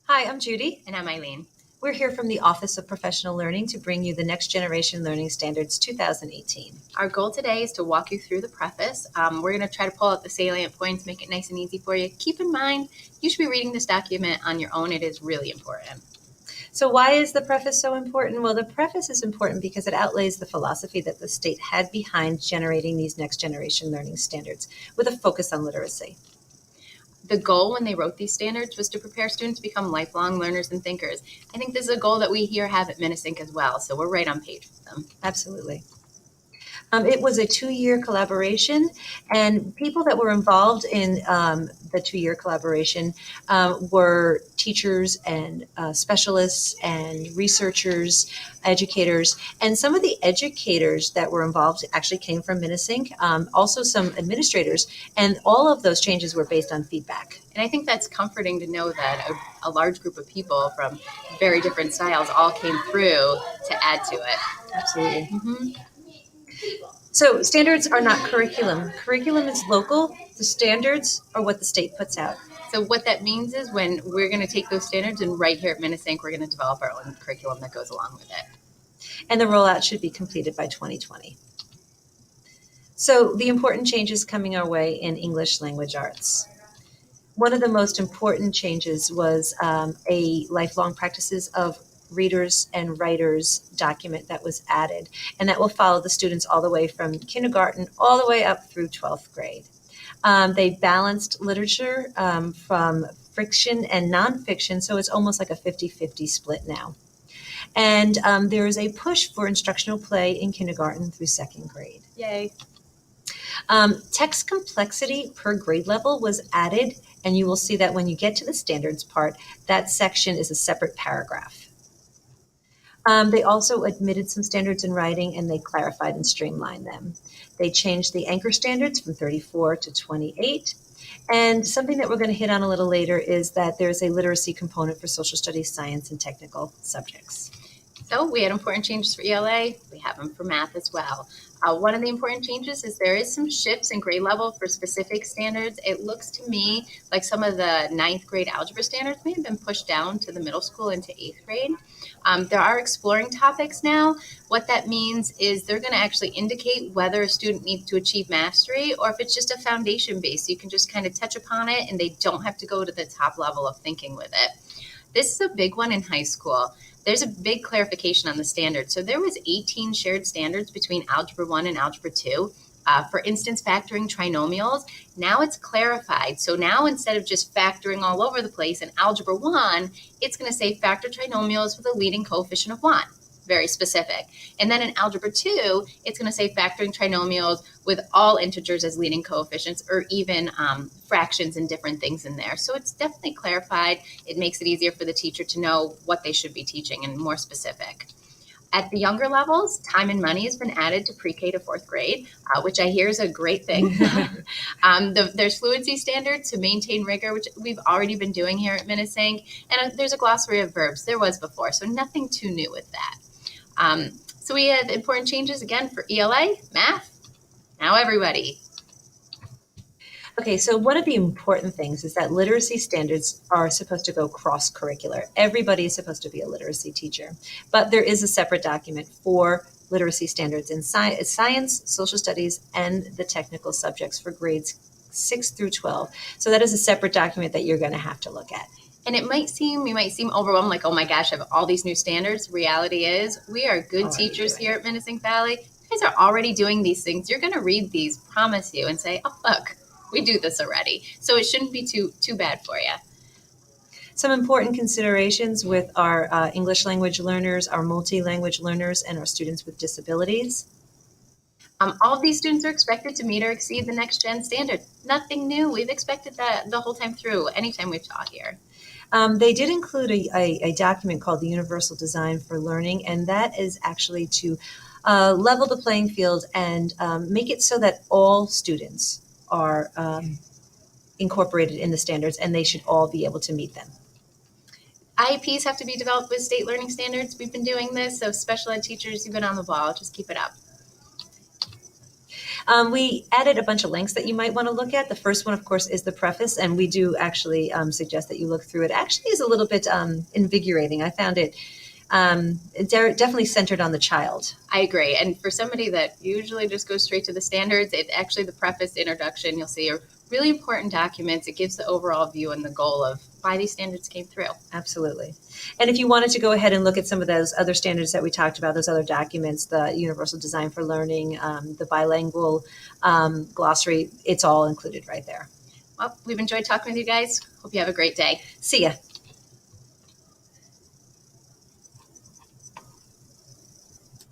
Hi, I'm Judy. And I'm Eileen. We're here from the Office of Professional Learning to bring you the Next Generation Learning Standards 2018. Our goal today is to walk you through the preface. We're going to try to pull out the salient points, make it nice and easy for you. Keep in mind, you should be reading this document on your own. It is really important. So why is the preface so important? Well, the preface is important because it outlays the philosophy that the state had behind generating these next generation learning standards with a focus on literacy. The goal when they wrote these standards was to prepare students to become lifelong learners and thinkers. I think this is a goal that we here have at Minnesink as well, so we're right on page with them. Absolutely. It was a 2-year collaboration, and people that were involved in the 2-year collaboration were teachers and specialists and researchers, educators, and some of the educators that were involved actually came from Minnesink, also some administrators, and all of those changes were based on feedback. And I think that's comforting to know that a large group of people from very different styles all came through to add to it. Absolutely. Mm-hmm. So standards are not curriculum. Curriculum is local. The standards are what the state puts out. So what that means is when we're going to take those standards and right here at Minnesink, we're going to develop our own curriculum that goes along with it. And the rollout should be completed by 2020. So the important changes coming our way in English language arts. One of the most important changes was a lifelong practices of readers and writers document that was added, and that will follow the students all the way from kindergarten all the way up through 12th grade. They balanced literature from fiction and nonfiction, so it's almost like a 50-50 split now. And there is a push for instructional play in kindergarten through 2nd grade. Yay. Text complexity per grade level was added, and you will see that when you get to the standards part, that section is a separate paragraph. They also admitted some standards in writing, and they clarified and streamlined them. They changed the anchor standards from 34 to 28. And something that we're going to hit on a little later is that there's a literacy component for social studies, science, and technical subjects. So we had important changes for ELA. We have them for math as well. One of the important changes is there is some shifts in grade level for specific standards. It looks to me like some of the 9th grade algebra standards may have been pushed down to the middle school into 8th grade. There are exploring topics now. What that means is they're going to actually indicate whether a student needs to achieve mastery or if it's just a foundation base. So you can just kind of touch upon it and they don't have to go to the top level of thinking with it. This is a big one in high school. There's a big clarification on the standards. So there was 18 shared standards between Algebra 1 and Algebra 2. For instance, factoring trinomials, now it's clarified. So now instead of just factoring all over the place in Algebra 1, it's going to say factor trinomials with a leading coefficient of 1. Very specific. And then in Algebra 2, it's going to say factoring trinomials with all integers as leading coefficients or even fractions and different things in there. So it's definitely clarified. It makes it easier for the teacher to know what they should be teaching and more specific. At the younger levels, time and money has been added to pre-K to 4th grade, which I hear is a great thing. There's fluency standards to maintain rigor, which we've already been doing here at Minnesink. And there's a glossary of verbs. There was before, so nothing too new with that. So we had important changes again for ELA, math, now everybody. Okay, so one of the important things is that literacy standards are supposed to go cross-curricular. Everybody is supposed to be a literacy teacher, but there is a separate document for literacy standards in science, social studies, and the technical subjects for grades 6 through 12. So that is a separate document that you're going to have to look at. And we might seem overwhelmed, like, oh my gosh, I have all these new standards. Reality is we are good teachers here at Minnesink Valley. You guys are already doing these things. You're going to read these, promise you, and say, oh, look, we do this already. So it shouldn't be too bad for you. Some important considerations with our English language learners, our multi-language learners, and our students with disabilities. All of these students are expected to meet or exceed the next gen standard. Nothing new. We've expected that the whole time through, anytime we've taught here. They did include a document called the Universal Design for Learning, and that is actually to level the playing field and make it so that all students are incorporated in the standards, and they should all be able to meet them. IEPs have to be developed with state learning standards. We've been doing this, so special ed teachers, you've been on the ball. Just keep it up. We added a bunch of links that you might want to look at. The first one, of course, is the preface, and we do actually suggest that you look through it. Actually, is a little bit invigorating. I found it definitely centered on the child. I agree. And for somebody that usually just goes straight to the standards, it actually, the preface introduction, you'll see are really important documents. It gives the overall view and the goal of why these standards came through. Absolutely. And if you wanted to go ahead and look at some of those other standards that we talked about, those other documents, the Universal Design for Learning, the bilingual glossary, it's all included right there. Well, we've enjoyed talking with you guys. Hope you have a great day. See ya.